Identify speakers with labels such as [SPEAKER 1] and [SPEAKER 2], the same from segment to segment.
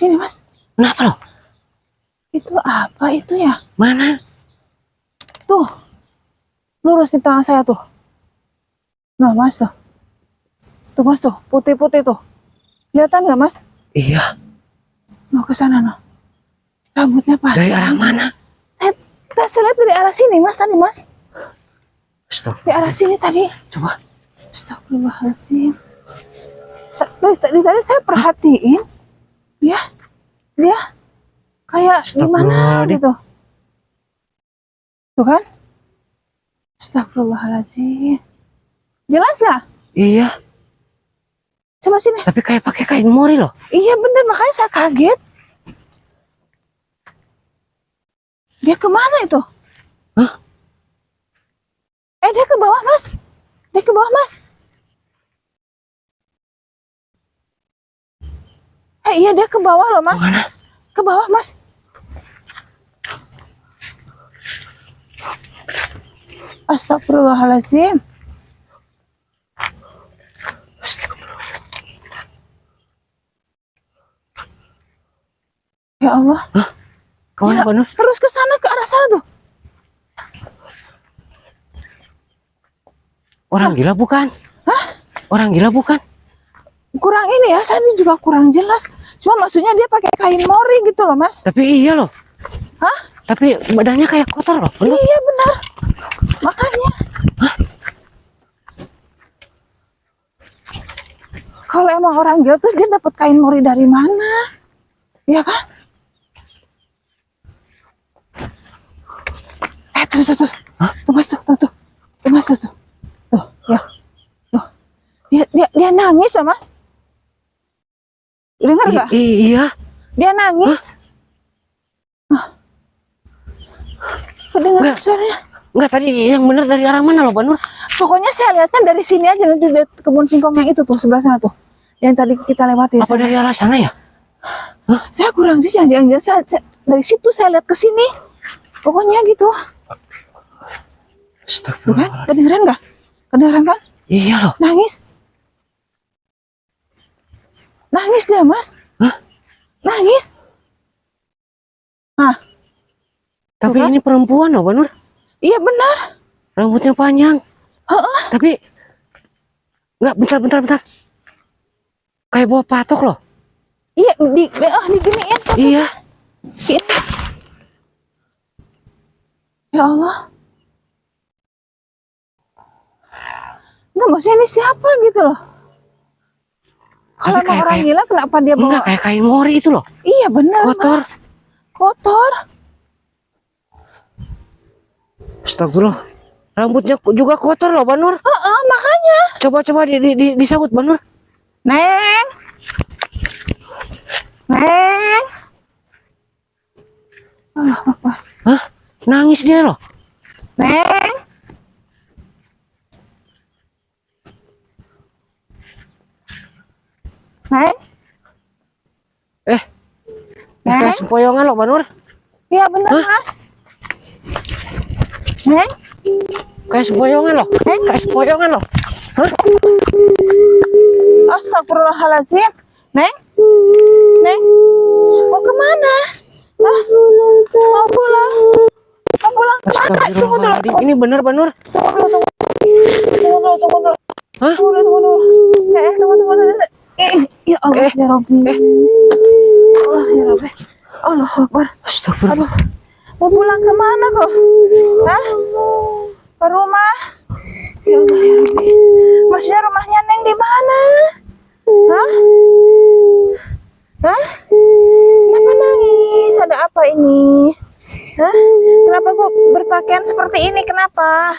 [SPEAKER 1] Sini Mas.
[SPEAKER 2] Kenapa loh?
[SPEAKER 1] Itu apa itu ya?
[SPEAKER 2] Mana?
[SPEAKER 1] Tuh. Lurus di tangan saya tuh. Nah Mas tuh. Tuh Mas tuh. Putih-putih tuh. Kelihatan nggak Mas?
[SPEAKER 2] Iya.
[SPEAKER 1] Mau ke sana no. Rambutnya panjang.
[SPEAKER 2] Dari arah mana?
[SPEAKER 1] Saya lihat dari arah sini Mas tadi Mas.
[SPEAKER 2] Stop.
[SPEAKER 1] Di arah sini tadi.
[SPEAKER 2] Coba.
[SPEAKER 1] Astagfirullahaladzim. Tadi saya perhatiin. Ya. Dia kayak gimana gitu. Tuh kan? Astagfirullahaladzim. Jelas lah?
[SPEAKER 2] Iya.
[SPEAKER 1] Coba sini.
[SPEAKER 2] Tapi kayak pakai kain mori loh.
[SPEAKER 1] Iya bener, makanya saya kaget. Dia kemana itu?
[SPEAKER 2] Hah?
[SPEAKER 1] Dia ke bawah Mas. Dia ke bawah Mas. Iya dia ke bawah loh Mas.
[SPEAKER 2] Mana?
[SPEAKER 1] Ke bawah Mas. Astagfirullahaladzim. Ya Allah.
[SPEAKER 2] Hah? Kemana Pak Nur?
[SPEAKER 1] Terus ke sana, ke arah sana tuh.
[SPEAKER 2] Orang gila bukan?
[SPEAKER 1] Hah?
[SPEAKER 2] Orang gila bukan?
[SPEAKER 1] Kurang ini ya, saya ini juga kurang jelas. Cuma maksudnya dia pakai kain mori gitu loh Mas.
[SPEAKER 2] Tapi iya loh.
[SPEAKER 1] Hah?
[SPEAKER 2] Tapi badannya kayak kotor loh. Bener?
[SPEAKER 1] Iya benar. Makanya.
[SPEAKER 2] Hah?
[SPEAKER 1] Kalau emang orang gila terus dia dapat kain mori dari mana? Iya kan? Terus.
[SPEAKER 2] Hah?
[SPEAKER 1] Tuh Mas tuh. Tuh Mas tuh. Tuh, ya. Tuh. Dia nangis ya Mas? Dengar nggak?
[SPEAKER 2] Iya.
[SPEAKER 1] Dia nangis. Kedengaran suaranya?
[SPEAKER 2] Enggak, tadi yang benar dari arah mana loh, Banur?
[SPEAKER 1] Pokoknya saya lihatnya dari sini aja, nanti dari kebun singkong yang itu tuh sebelah sana tuh, yang tadi kita lewati.
[SPEAKER 2] Apa dari arah sana ya?
[SPEAKER 1] Hah? Saya kurang sih, jangan saya dari situ saya lihat ke sini. Pokoknya gitu. Tuh kan? Kedengeran nggak? Kedengeran kan?
[SPEAKER 2] Iya loh.
[SPEAKER 1] Nangis. Nangis dia Mas.
[SPEAKER 2] Hah?
[SPEAKER 1] Nangis.
[SPEAKER 2] Tapi
[SPEAKER 1] Tuh kan?
[SPEAKER 2] ini perempuan loh, Banur.
[SPEAKER 1] Iya benar.
[SPEAKER 2] Rambutnya panjang.
[SPEAKER 1] Heeh.
[SPEAKER 2] Tapi enggak, bentar. Kayak bawa patok loh.
[SPEAKER 1] Iya, diginiin.
[SPEAKER 2] Iya.
[SPEAKER 1] Gini. Ya Allah. Enggak, maksudnya ini siapa gitu loh. Kalau
[SPEAKER 2] Tapi
[SPEAKER 1] emang orang gila kenapa dia bawa?
[SPEAKER 2] Enggak, kayak kain mori itu loh.
[SPEAKER 1] Iya benar
[SPEAKER 2] Kotor.
[SPEAKER 1] Mas. Kotor.
[SPEAKER 2] Astagfirullah. Rambutnya juga kotor loh, Banur.
[SPEAKER 1] Makanya.
[SPEAKER 2] Coba disaut, Banur.
[SPEAKER 1] Neng. Allah Akbar.
[SPEAKER 2] Hah? Nangis dia loh.
[SPEAKER 1] Neng.
[SPEAKER 2] Kayak sempoyongan loh, Banur.
[SPEAKER 1] Iya benar Mas. Neng.
[SPEAKER 2] Kayak sempoyongan loh. Kayak sempoyongan loh. Hah?
[SPEAKER 1] Astagfirullahaladzim. Neng. Mau kemana? Mau pulang. Kemana? Tunggu dulu.
[SPEAKER 2] Ini bener, Banur.
[SPEAKER 1] Tunggu dulu.
[SPEAKER 2] Hah?
[SPEAKER 1] Tunggu dulu. Tunggu dulu. Ya Allah, ya Rabbi. Allah, ya Rabbi. Allah Akbar.
[SPEAKER 2] Astagfirullah.
[SPEAKER 1] Mau pulang kemana kok? Hah? Ke rumah? Ya Allah, ya Rabbi. Maksudnya rumahnya Neng di mana? Hah? Kenapa nangis? Ada apa ini? Hah? Kenapa kok berpakaian seperti ini? Kenapa?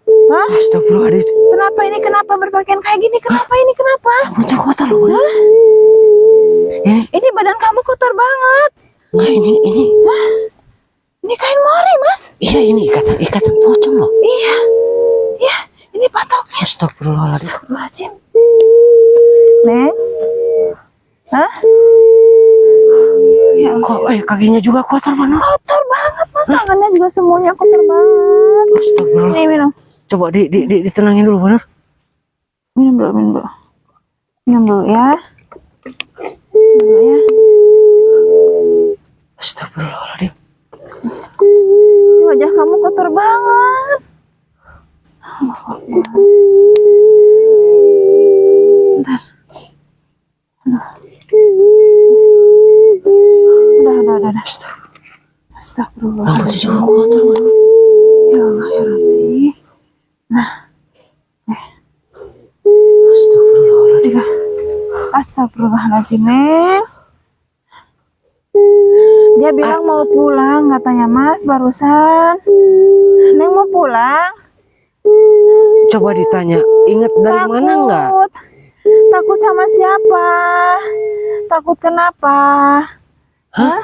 [SPEAKER 1] Hah?
[SPEAKER 2] Astagfirullahaladzim.
[SPEAKER 1] Kenapa ini? Kenapa berpakaian kayak gini? Kenapa ini? Kenapa?
[SPEAKER 2] Rambutnya kotor loh, Banur.
[SPEAKER 1] Hah? Ini badan kamu kotor banget.
[SPEAKER 2] Enggak, ini.
[SPEAKER 1] Hah? Ini kain mori, Mas.
[SPEAKER 2] Iya, ini ikatan pocong loh.
[SPEAKER 1] Iya. Iya, ini patoknya.
[SPEAKER 2] Astagfirullahaladzim.
[SPEAKER 1] Astagfirullahaladzim. Neng. Hah? Ya,
[SPEAKER 2] Kok kakinya juga kotor, Banur?
[SPEAKER 1] kotor banget, Mas. Tangannya juga semuanya kotor banget.
[SPEAKER 2] Astagfirullah.
[SPEAKER 1] Nih, minum.
[SPEAKER 2] Coba ditenangin dulu, Banur.
[SPEAKER 1] Minum dulu ya. Minum dulu ya. banget. Bentar. Udah.
[SPEAKER 2] Rambutnya
[SPEAKER 1] Astagfirullahaladzim.
[SPEAKER 2] juga kotor, Banur.
[SPEAKER 1] Ya Allah ya Rabbi. Nah,
[SPEAKER 2] Astagfirullahaladzim.
[SPEAKER 1] tiga. Astagfirullahaladzim, Neng. Dia bilang mau pulang katanya, Mas, barusan. Neng mau pulang?
[SPEAKER 2] Coba ditanya, ingat dari mana enggak?
[SPEAKER 1] Takut sama siapa? Takut kenapa? Hah?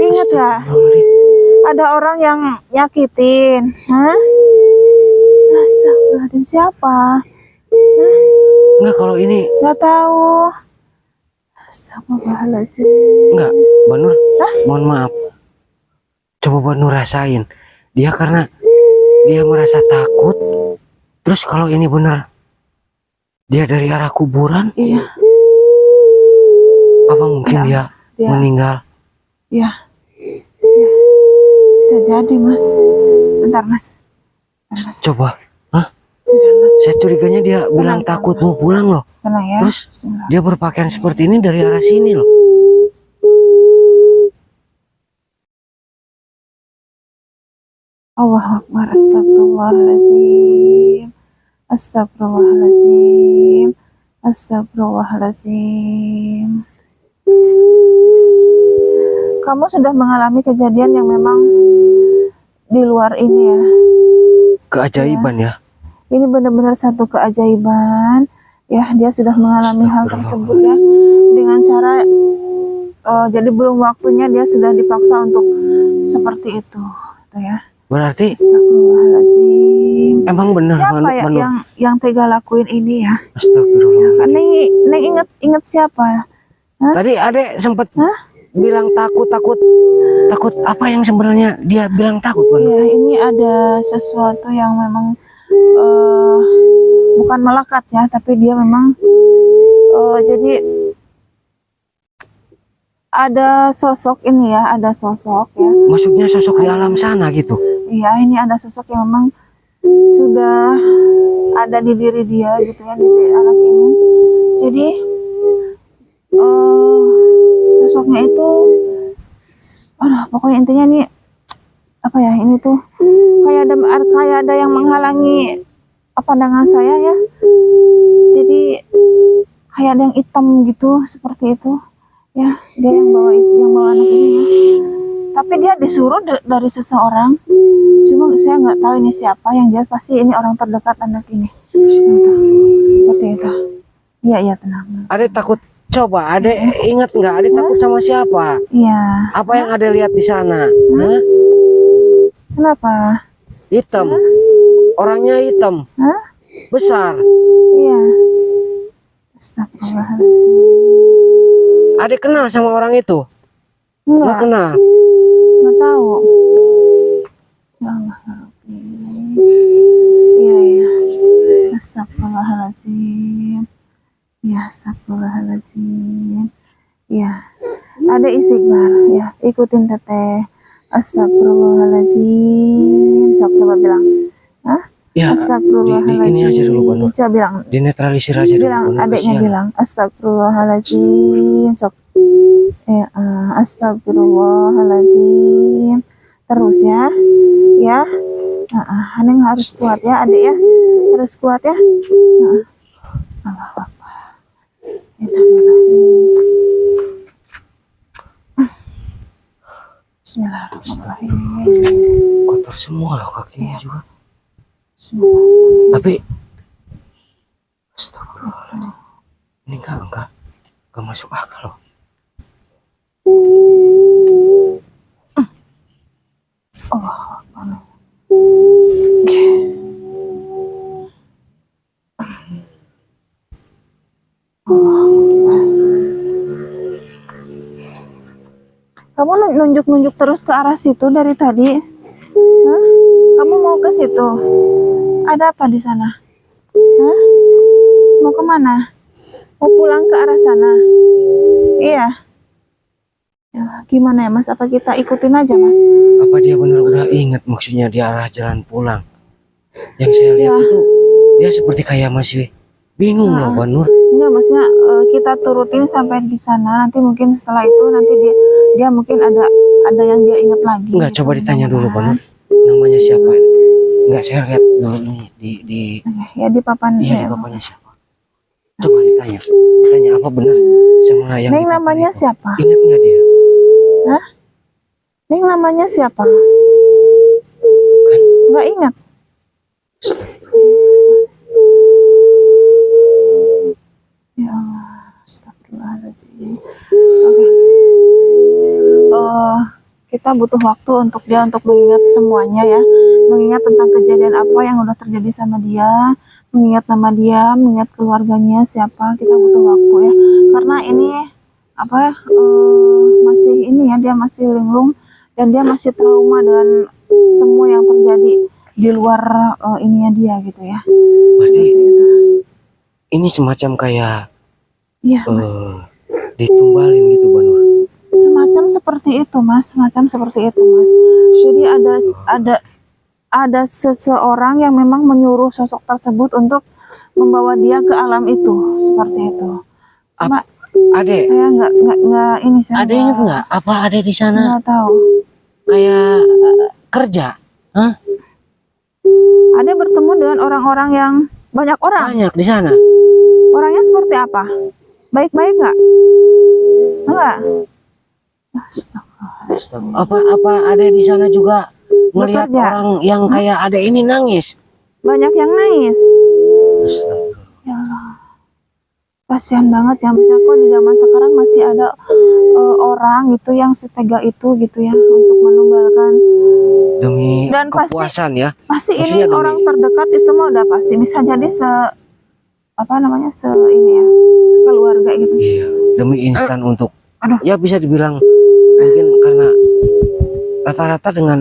[SPEAKER 1] Ingat ya? Ada orang yang nyakitin. Hah? Astagfirullahaladzim, siapa?
[SPEAKER 2] Enggak, kalau ini
[SPEAKER 1] Gak tahu. Astagfirullahaladzim.
[SPEAKER 2] enggak, Banur. Mohon maaf. Coba Banur rasain. Dia karena dia merasa takut. Terus kalau ini benar dia dari arah kuburan,
[SPEAKER 1] Iya.
[SPEAKER 2] apa mungkin dia meninggal?
[SPEAKER 1] Ya. Bisa jadi, Mas. Bentar, Mas.
[SPEAKER 2] Coba,
[SPEAKER 1] Bentar, Mas.
[SPEAKER 2] saya curiganya dia bilang takut mau pulang loh.
[SPEAKER 1] Tenang ya.
[SPEAKER 2] Terus dia berpakaian seperti ini dari arah sini loh.
[SPEAKER 1] Allahu Akbar. Astagfirullahaladzim. Astagfirullahaladzim. Astagfirullahaladzim. Kamu sudah mengalami kejadian yang memang di luar ini ya.
[SPEAKER 2] Keajaiban ya.
[SPEAKER 1] Ini benar-benar satu keajaiban. Ya, dia sudah mengalami hal tersebut ya. Dengan cara jadi belum waktunya dia sudah dipaksa untuk seperti itu. Tuh ya.
[SPEAKER 2] Berarti
[SPEAKER 1] Astagfirullahaladzim.
[SPEAKER 2] emang benar
[SPEAKER 1] Siapa ya
[SPEAKER 2] Banur.
[SPEAKER 1] yang tega lakuin ini ya?
[SPEAKER 2] Astagfirullah.
[SPEAKER 1] Neng inget siapa? Hah?
[SPEAKER 2] Tadi adek sempat bilang takut apa yang sebenarnya dia bilang takut, Banur?
[SPEAKER 1] Ya, ini ada sesuatu yang memang bukan melekat ya, tapi dia memang jadi ada sosok ini ya, ada sosok ya.
[SPEAKER 2] Maksudnya sosok di alam sana gitu.
[SPEAKER 1] Iya, ini ada sosok yang memang sudah ada di diri dia gitu ya, di diri anak ini. Jadi sosoknya itu, pokoknya intinya nih apa ya, ini tuh kayak ada yang menghalangi pandangan saya ya. Jadi kayak ada yang hitam gitu, seperti itu ya. Dia yang bawa anak ini ya. Tapi dia disuruh dari seseorang. Cuma saya nggak tahu ini siapa, yang jelas pasti ini orang terdekat anak ini. Seperti itu. Iya, tenang.
[SPEAKER 2] Adek takut. Coba adek ingat nggak? Adek takut sama siapa?
[SPEAKER 1] Iya.
[SPEAKER 2] Apa yang adek lihat di sana? Hah?
[SPEAKER 1] Kenapa?
[SPEAKER 2] Hitam. Orangnya hitam.
[SPEAKER 1] Hah?
[SPEAKER 2] Besar.
[SPEAKER 1] Iya. Astagfirullahaladzim.
[SPEAKER 2] Adek kenal sama orang itu? Nggak
[SPEAKER 1] Enggak,
[SPEAKER 2] kenal.
[SPEAKER 1] nggak tahu. Ya Allah, ya Rabbi. Iya. Astagfirullahaladzim. Ya, astagfirullahaladzim. Ya, ada istighfar ya, ikutin teteh. Astagfirullahaladzim. Coba bilang. Hah?
[SPEAKER 2] Ya,
[SPEAKER 1] Astagfirullahaladzim.
[SPEAKER 2] ini aja dulu, Banur.
[SPEAKER 1] Coba bilang.
[SPEAKER 2] Dinetralisir aja dulu.
[SPEAKER 1] Bilang,
[SPEAKER 2] Banur,
[SPEAKER 1] adiknya
[SPEAKER 2] kasihan.
[SPEAKER 1] bilang. Astagfirullahaladzim. Ya, astagfirullahaladzim. Terus ya. Ya. Neng harus kuat ya, adik ya. Harus kuat ya. Allahu Akbar. Bismillahirrahmanirrahim.
[SPEAKER 2] Kotor semua loh kakinya juga.
[SPEAKER 1] Bismillahirrahmanirrahim.
[SPEAKER 2] Tapi astagfirullahaladzim. Ini enggak masuk akal loh.
[SPEAKER 1] Allah Akbar. Kamu nunjuk-nunjuk terus ke arah situ dari tadi. Hah? Kamu mau ke situ? Ada apa di sana? Hah? Mau kemana? Mau pulang ke arah sana? Iya. Ya, gimana ya Mas? Apa kita ikutin aja Mas?
[SPEAKER 2] Apa dia benar udah ingat maksudnya di arah jalan pulang? Yang saya lihat itu dia seperti kayak masih bingung loh Mbak Nur.
[SPEAKER 1] Enggak, maksudnya kita turutin sampai di sana. Nanti mungkin setelah itu nanti dia mungkin ada yang dia ingat lagi.
[SPEAKER 2] Enggak,
[SPEAKER 1] gitu.
[SPEAKER 2] coba ditanya dulu Mbak Nur. Namanya siapa? Enggak, saya lihat dulu nih di
[SPEAKER 1] Ya di papan.
[SPEAKER 2] iya, di papannya siapa. Coba ditanya. Tanya apa benar sama yang
[SPEAKER 1] Neng
[SPEAKER 2] di papan
[SPEAKER 1] namanya
[SPEAKER 2] itu.
[SPEAKER 1] siapa?
[SPEAKER 2] Ingat nggak dia?
[SPEAKER 1] Hah? Neng namanya siapa?
[SPEAKER 2] Kan
[SPEAKER 1] Nggak ingat. Ya Allah, astagfirullahaladzim. Oke. Kita butuh waktu untuk dia untuk mengingat semuanya ya, mengingat tentang kejadian apa yang udah terjadi sama dia, mengingat nama dia, mengingat keluarganya siapa. Kita butuh waktu ya, karena ini apa masih ini ya, dia masih linglung dan dia masih trauma dengan semua yang terjadi di luar ininya dia gitu ya.
[SPEAKER 2] berarti
[SPEAKER 1] Seperti itu.
[SPEAKER 2] ini semacam kayak
[SPEAKER 1] Iya Mas.
[SPEAKER 2] ditumbalin gitu Mbak Nur.
[SPEAKER 1] Semacam seperti itu Mas, semacam seperti itu Mas. Jadi ada seseorang yang memang menyuruh sosok tersebut untuk membawa dia ke alam itu, seperti itu. Cuma
[SPEAKER 2] Ade,
[SPEAKER 1] saya nggak ini saya
[SPEAKER 2] ada inget nggak? Apa ada di sana
[SPEAKER 1] nggak tahu.
[SPEAKER 2] kayak kerja? Hah?
[SPEAKER 1] Ada bertemu dengan orang-orang yang banyak orang.
[SPEAKER 2] Banyak di sana.
[SPEAKER 1] Orangnya seperti apa? Baik-baik nggak? Enggak.
[SPEAKER 2] Apa ada di sana juga melihat
[SPEAKER 1] Bekerja.
[SPEAKER 2] orang yang kayak ada ini nangis?
[SPEAKER 1] Banyak yang nangis. Ya Allah. Kasihan banget ya, misalnya kok di zaman sekarang masih ada orang gitu yang setega itu gitu ya untuk menumbalkan
[SPEAKER 2] Demi
[SPEAKER 1] dan
[SPEAKER 2] kepuasan ya.
[SPEAKER 1] pasti ini
[SPEAKER 2] Maksudnya demi-
[SPEAKER 1] orang terdekat itu mah udah pasti bisa jadi apa namanya ini ya, keluarga gitu.
[SPEAKER 2] Iya, demi instan untuk
[SPEAKER 1] Aduh.
[SPEAKER 2] ya bisa dibilang mungkin karena rata-rata dengan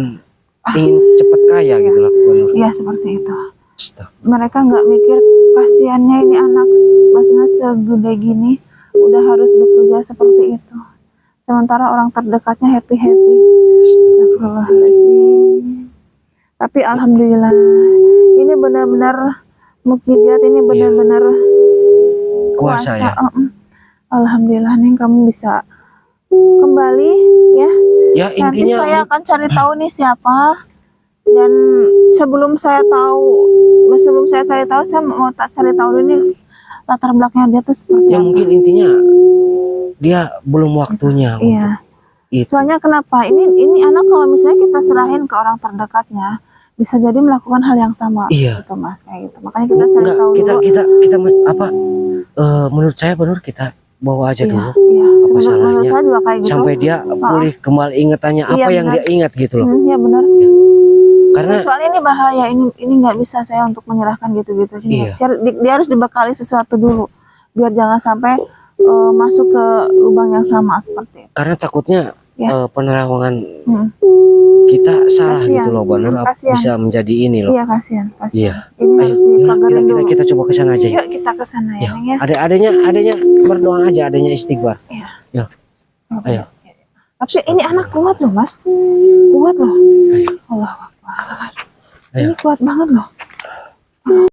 [SPEAKER 2] ingin cepat kaya gitu loh Mbak Nur.
[SPEAKER 1] Iya seperti itu.
[SPEAKER 2] Astaga.
[SPEAKER 1] Mereka nggak mikir kasihannya ini anak maksudnya segede gini udah harus bekerja seperti itu. Sementara orang terdekatnya happy-happy. Astagfirullahaladzim. Tapi alhamdulillah ini benar-benar mukjizat, ini benar-benar
[SPEAKER 2] Kuasa ya.
[SPEAKER 1] Alhamdulillah Neng, kamu bisa kembali ya.
[SPEAKER 2] Ya
[SPEAKER 1] Nanti
[SPEAKER 2] intinya
[SPEAKER 1] saya akan cari tahu nih siapa, dan sebelum saya cari tahu saya mau cari tahu dulu nih latar belakangnya dia tuh seperti
[SPEAKER 2] ya
[SPEAKER 1] apa.
[SPEAKER 2] mungkin intinya dia belum waktunya
[SPEAKER 1] Iya.
[SPEAKER 2] untuk itu.
[SPEAKER 1] Soalnya kenapa? Ini anak kalau misalnya kita serahin ke orang terdekatnya bisa jadi melakukan hal yang sama.
[SPEAKER 2] Iya.
[SPEAKER 1] Gitu Mas, kayak gitu. Makanya kita cari
[SPEAKER 2] Enggak,
[SPEAKER 1] tahu
[SPEAKER 2] kita
[SPEAKER 1] dulu.
[SPEAKER 2] apa menurut saya Mbak Nur kita bawa aja
[SPEAKER 1] Iya,
[SPEAKER 2] dulu
[SPEAKER 1] iya.
[SPEAKER 2] apa
[SPEAKER 1] Menurut
[SPEAKER 2] salahnya
[SPEAKER 1] saya juga kayak gitu.
[SPEAKER 2] sampai dia pulih kembali ingatannya apa
[SPEAKER 1] Iya,
[SPEAKER 2] yang
[SPEAKER 1] benar.
[SPEAKER 2] dia ingat gitu loh.
[SPEAKER 1] Iya benar.
[SPEAKER 2] Karena
[SPEAKER 1] Soalnya ini bahaya, ini nggak bisa saya untuk menyerahkan gitu-gitu.
[SPEAKER 2] Iya.
[SPEAKER 1] Dia harus dibekali sesuatu dulu biar jangan sampai masuk ke lubang yang sama seperti itu.
[SPEAKER 2] karena takutnya
[SPEAKER 1] Ya.
[SPEAKER 2] penerawangan
[SPEAKER 1] Hmm.
[SPEAKER 2] kita salah
[SPEAKER 1] Kasihan.
[SPEAKER 2] gitu loh Mbak Nur,
[SPEAKER 1] Kasihan.
[SPEAKER 2] bisa menjadi ini loh.
[SPEAKER 1] Iya kasihan.
[SPEAKER 2] Iya.
[SPEAKER 1] Ini
[SPEAKER 2] Ayo,
[SPEAKER 1] harus
[SPEAKER 2] yaudah,
[SPEAKER 1] dipagarin dulu.
[SPEAKER 2] kita coba ke sana aja.
[SPEAKER 1] Yuk kita ke sana ya,
[SPEAKER 2] Ya.
[SPEAKER 1] Neng ya.
[SPEAKER 2] Adanya berdoa aja, adanya istighfar.
[SPEAKER 1] Iya.
[SPEAKER 2] Ya. Ayo.
[SPEAKER 1] Tapi ini anak kuat loh Mas, kuat loh.
[SPEAKER 2] Ayo.
[SPEAKER 1] Allah Akbar.
[SPEAKER 2] Ayo.
[SPEAKER 1] Ini kuat banget loh.